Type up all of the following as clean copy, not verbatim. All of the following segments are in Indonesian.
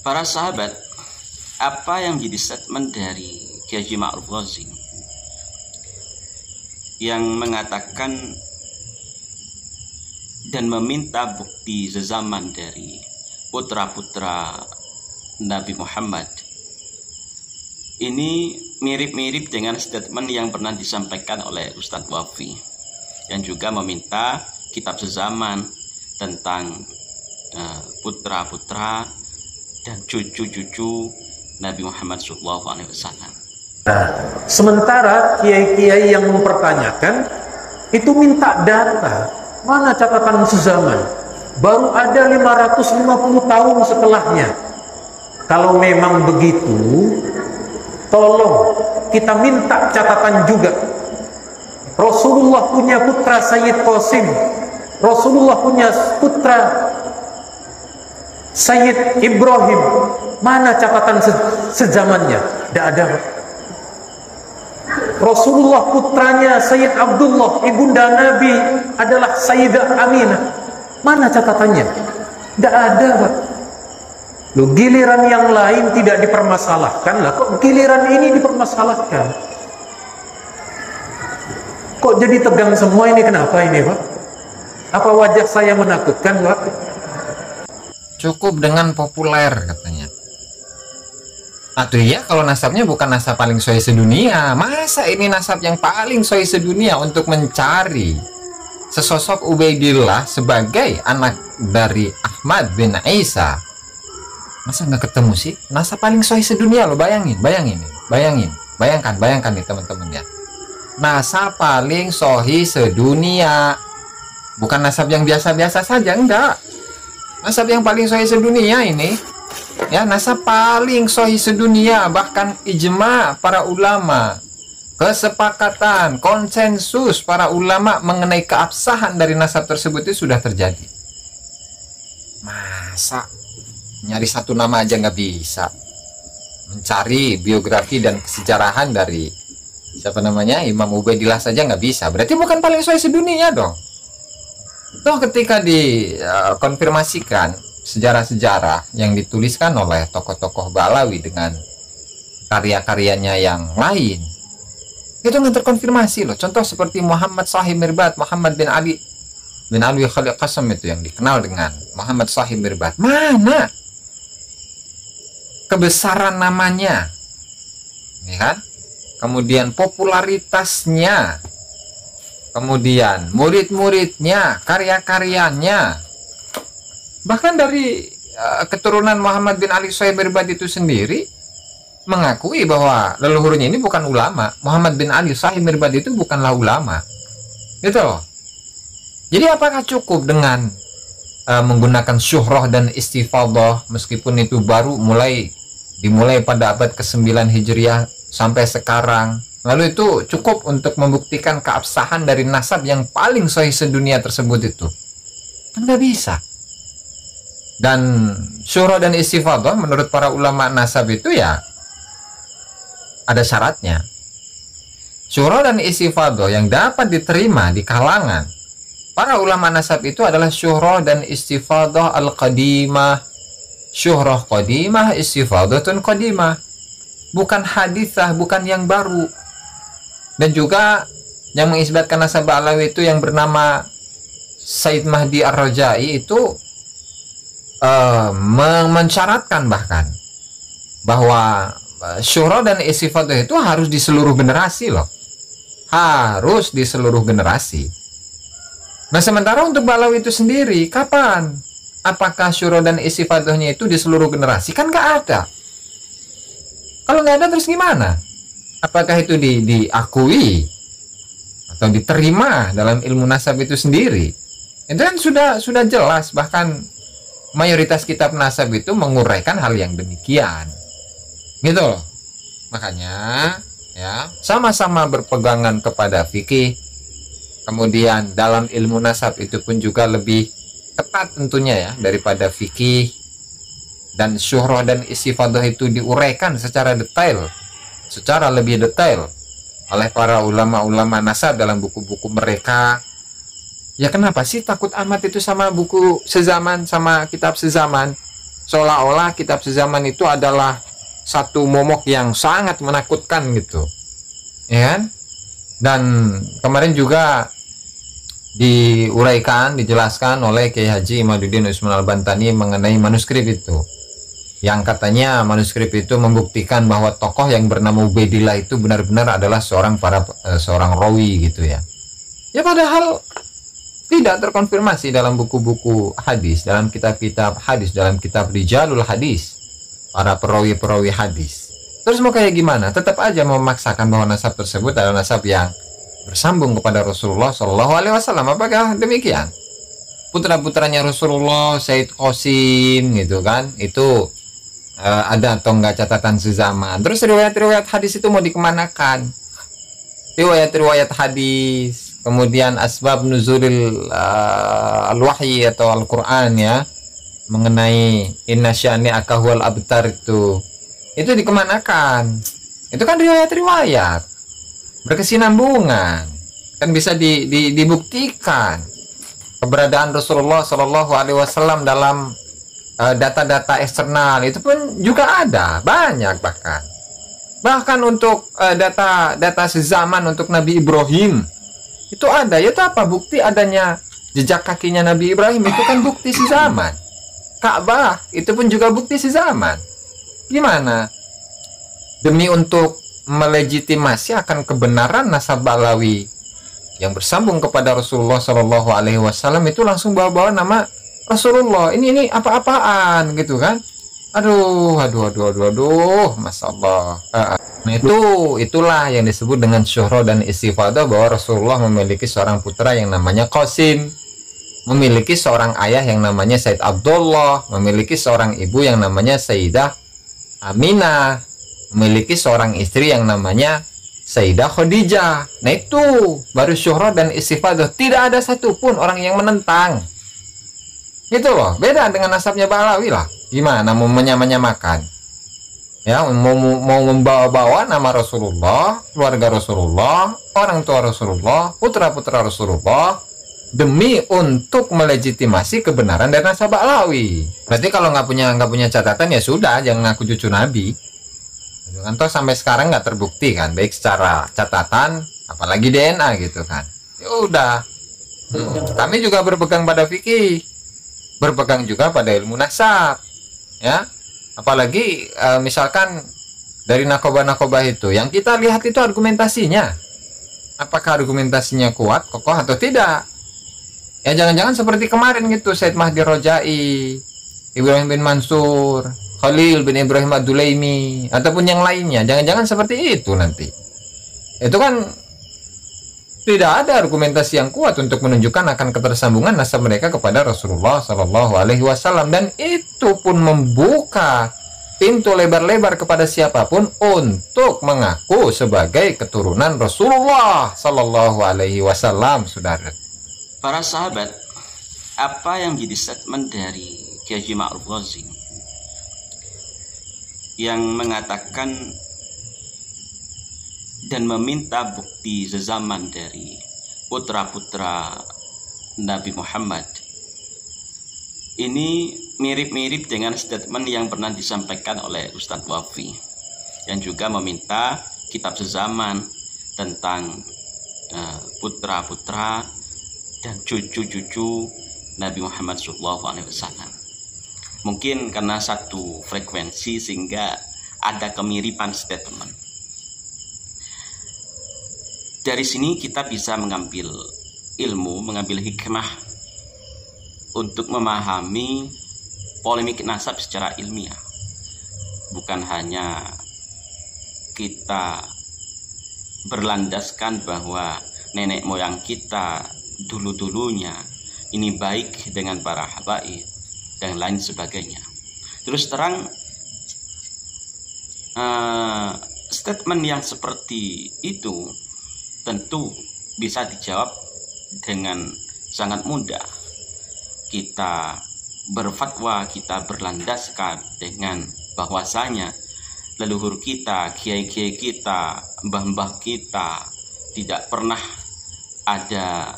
Para sahabat, apa yang menjadi statement dari Kiai Haji Ma'ruf Ghazi yang mengatakan dan meminta bukti sezaman dari putra-putra Nabi Muhammad? Ini mirip-mirip dengan statement yang pernah disampaikan oleh Ustadz Wafi yang juga meminta kitab sezaman tentang putra-putra dan cucu-cucu Nabi Muhammad SAW. Nah, sementara kiai-kiai yang mempertanyakan itu minta data, mana catatan sezaman? Baru ada 550 tahun setelahnya. Kalau memang begitu, tolong kita minta catatan juga. Rasulullah punya putra Sayyid Qasim, Rasulullah punya putra Sayyid Ibrahim, mana catatan sezamannya? Tidak ada. Rasulullah putranya Sayyid Abdullah, ibunda Nabi adalah Sayyidah Aminah, mana catatannya? Tidak ada, Pak. Loh, giliran yang lain tidak dipermasalahkan, lah kok giliran ini dipermasalahkan? Kok jadi tegang semua ini, kenapa ini, Pak? Apa wajah saya menakutkan, Pak? Cukup dengan populer katanya. Atau ya kalau nasabnya bukan nasab paling sahih sedunia, masa ini nasab yang paling sahih sedunia untuk mencari sesosok Ubaidillah sebagai anak dari Ahmad bin Isa? Masa nggak ketemu sih? Nasab paling sahih sedunia loh, bayangkan nih teman-teman ya. Nasab paling sahih sedunia, bukan nasab yang biasa-biasa saja, enggak. Nasab yang paling sahih sedunia ini, ya, nasab paling sahih sedunia, bahkan ijma para ulama, kesepakatan, konsensus para ulama mengenai keabsahan dari nasab tersebut itu sudah terjadi. Masa nyari satu nama aja nggak bisa, mencari biografi dan kesejarahan dari siapa namanya Imam Ubaidillah saja nggak bisa, berarti bukan paling sahih sedunia dong. Toh ketika dikonfirmasikan sejarah-sejarah yang dituliskan oleh tokoh-tokoh Balawi dengan karya-karyanya yang lain, itu nggak terkonfirmasi loh. Contoh seperti Muhammad Sahih Mirbat, Muhammad bin Ali Khalil Qasam itu yang dikenal dengan Muhammad Sahih Mirbat, mana kebesaran namanya, ya kan? Kemudian popularitasnya, kemudian murid-muridnya, karya-karyanya, bahkan dari keturunan Muhammad bin Ali Sahih Mirbat itu sendiri mengakui bahwa leluhurnya ini bukan ulama. Muhammad bin Ali Sahih Mirbat itu bukanlah ulama, gitu loh. Jadi apakah cukup dengan menggunakan syuhrah dan istifadah, meskipun itu baru dimulai pada abad ke-9 Hijriah sampai sekarang, lalu itu cukup untuk membuktikan keabsahan dari nasab yang paling sahih sedunia tersebut? Itu kan nggak bisa. Dan syuhrah dan istifadah menurut para ulama nasab itu ya ada syaratnya. Syuhrah dan istifadah yang dapat diterima di kalangan para ulama nasab itu adalah syuhrah dan istifadah al-qadimah. Syuhrah qadimah, istifadatun qadimah, bukan hadithah, bukan yang baru. Dan juga yang mengisbatkan nasab Alawi itu yang bernama Said Mahdi Ar-Rajai itu mensyaratkan bahkan bahwa syuhrah dan istifadah itu harus di seluruh generasi loh, harus di seluruh generasi. Nah sementara untuk Balawi itu sendiri, kapan? Apakah syuhrah dan istifadahnya itu di seluruh generasi? Kan nggak ada. Kalau nggak ada terus gimana? Apakah itu diakui atau diterima dalam ilmu nasab itu sendiri? Itu kan sudah jelas, bahkan mayoritas kitab nasab itu menguraikan hal yang demikian, gitu loh. Makanya ya sama-sama berpegangan kepada fikih. Kemudian dalam ilmu nasab itu pun juga lebih ketat tentunya ya daripada fikih, dan syuhrah dan istifadah itu diuraikan secara detail, secara lebih detail oleh para ulama-ulama nasab dalam buku-buku mereka. Ya kenapa sih takut amat itu sama buku sezaman, sama kitab sezaman? seolah-olah kitab sezaman itu adalah satu momok yang sangat menakutkan gitu, ya kan? Dan kemarin juga diuraikan, dijelaskan oleh Kiai Haji Imaduddin Usman Al-Bantani mengenai manuskrip itu, yang katanya manuskrip itu membuktikan bahwa tokoh yang bernama Ubaidillah itu benar-benar adalah seorang rawi gitu ya. Ya padahal tidak terkonfirmasi dalam buku-buku hadis, dalam kitab-kitab hadis, dalam kitab Rijalul Hadis, para perawi-perawi hadis. Terus mau kayak gimana? Tetap aja memaksakan bahwa nasab tersebut adalah nasab yang bersambung kepada Rasulullah Shallallahu Alaihi Wasallam. Apakah demikian? Putra-putranya Rasulullah, Sayyid Qasim gitu kan, itu ada atau enggak catatan sezaman? Terus riwayat-riwayat hadis itu mau dikemanakan? Riwayat-riwayat hadis, kemudian asbab nuzulil al-wahyi atau Al-Quran ya, mengenai inna sya'ni akahwal abtar itu dikemanakan? Itu kan riwayat-riwayat berkesinambungan, kan bisa dibuktikan keberadaan Rasulullah Shallallahu Alaihi Wasallam dalam data-data eksternal itu pun juga ada banyak, bahkan untuk data sezaman untuk Nabi Ibrahim itu ada. Ya itu apa bukti adanya jejak kakinya Nabi Ibrahim? Itu kan bukti sezaman. Ka'bah itu pun juga bukti sezaman. Gimana demi untuk melegitimasi akan kebenaran nasab Balawi yang bersambung kepada Rasulullah Shallallahu Alaihi Wasallam itu langsung bawa-bawa nama Rasulullah? Ini apa-apaan gitu kan? Aduh, Masya Allah. Nah itulah yang disebut dengan syuhra dan istifadah, bahwa Rasulullah memiliki seorang putra yang namanya Qasim, memiliki seorang ayah yang namanya Sayyid Abdullah, memiliki seorang ibu yang namanya Sayyidah Aminah, memiliki seorang istri yang namanya Sayyidah Khadijah. Nah itu baru syuhra dan istifadah. Tidak ada satupun orang yang menentang. Gitu loh, beda dengan nasabnya Balawi lah. Gimana mau menyamakan? Ya, mau membawa-bawa nama Rasulullah, keluarga Rasulullah, orang tua Rasulullah, putra-putra Rasulullah, demi untuk melegitimasi kebenaran dari nasab Balawi. Berarti kalau nggak punya catatan ya sudah, jangan ngaku cucu Nabi. Toh sampai sekarang nggak terbukti kan, baik secara catatan apalagi DNA gitu kan. Ya udah, kami juga berpegang pada fikih, berpegang juga pada ilmu nasab ya. Apalagi misalkan dari nakobah itu yang kita lihat itu argumentasinya, apakah argumentasinya kuat, kokoh atau tidak. Ya jangan-jangan seperti kemarin gitu, Said Mahdi Rojai, Ibrahim bin Mansur, Khalil bin Ibrahim Ad-Dulaimi, ataupun yang lainnya. Jangan-jangan seperti itu nanti. Itu kan tidak ada argumentasi yang kuat untuk menunjukkan akan ketersambungan nasab mereka kepada Rasulullah Shallallahu Alaihi Wasallam, dan itu pun membuka pintu lebar-lebar kepada siapapun untuk mengaku sebagai keturunan Rasulullah Shallallahu Alaihi Wasallam. Saudara, para sahabat, apa yang jadi statement dari Kiai Haji Ma'ruf Ghazi yang mengatakan dan meminta bukti sezaman dari putra-putra Nabi Muhammad ini mirip-mirip dengan statement yang pernah disampaikan oleh Ustadz Wafi, yang juga meminta kitab sezaman tentang putra-putra dan cucu-cucu Nabi Muhammad SAW. Mungkin karena satu frekuensi sehingga ada kemiripan statement. Dari sini kita bisa mengambil ilmu, mengambil hikmah untuk memahami polemik nasab secara ilmiah. Bukan hanya kita berlandaskan bahwa nenek moyang kita dulu-dulunya ini baik dengan para habaib dan lain sebagainya. Terus terang, statement yang seperti itu tentu bisa dijawab dengan sangat mudah. Kita berfatwa, kita berlandaskan dengan bahwasanya leluhur kita, kiai-kiai kita, mbah-mbah kita tidak pernah ada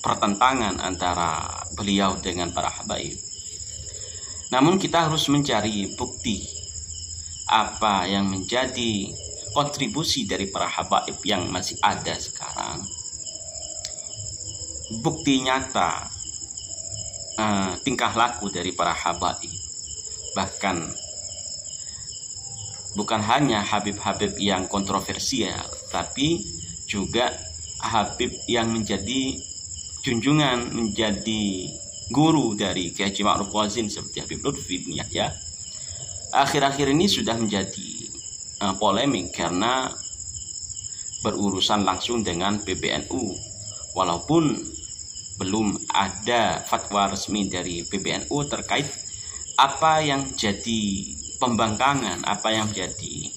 pertentangan antara beliau dengan para habaib. Namun kita harus mencari bukti apa yang menjadi kontribusi dari para habaib yang masih ada sekarang. Bukti nyata tingkah laku dari para habaib. Bahkan bukan hanya habib-habib yang kontroversial, tapi juga habib yang menjadi junjungan, menjadi guru dari Kiai Haji Ma'ruf Wazin seperti Habib Lutfi bin Yahya. Akhir-akhir ini sudah menjadi polemik karena berurusan langsung dengan PBNU, walaupun belum ada fatwa resmi dari PBNU terkait apa yang jadi pembangkangan, apa yang jadi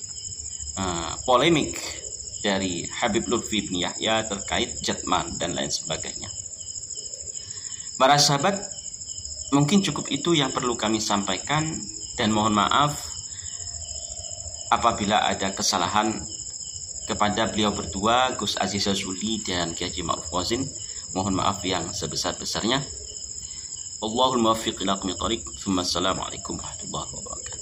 polemik dari Habib Lutfi bin Yahya terkait jatman dan lain sebagainya. Para sahabat, mungkin cukup itu yang perlu kami sampaikan, dan mohon maaf apabila ada kesalahan kepada beliau berdua, Gus Aziz Azuli dan Kiai Haji Ma'ruf Wazin. Mohon maaf yang sebesar-besarnya. Allahul muwaffiq ila aqwamit thoriq. Assalamualaikum warahmatullahi wabarakatuh.